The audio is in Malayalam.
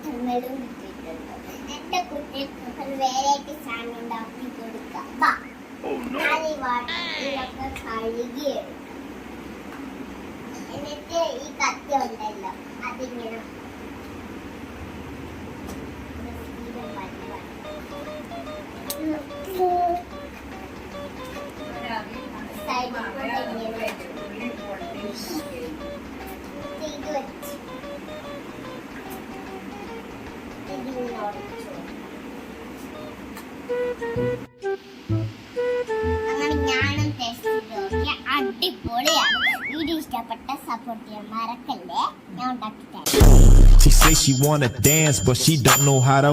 ബട്ടർമെലും കിട്ടിയിട്ടുണ്ട്. എന്റെ കുട്ടികൾക്ക് വേറെയായിട്ട് സാധനം ഉണ്ടാക്കി കൊടുക്കാം. ഇതൊക്കെ കഴുകി എന്നിട്ട് ഈ കത്തി ഉണ്ടല്ലോ അതിങ്ങനെ അങ്ങനെ ഞാനും ടേസ്റ്റ് നോക്കി അടിപൊളിയാണ്. വീഡിയോ ഇഷ്ടപ്പെട്ട സപ്പോർട്ട് ചെയ്യാൻ മറക്കല്ലേ. ഞാൻ ഉണ്ടാക്കി തരാം. She say she wanna dance, but she don't know how to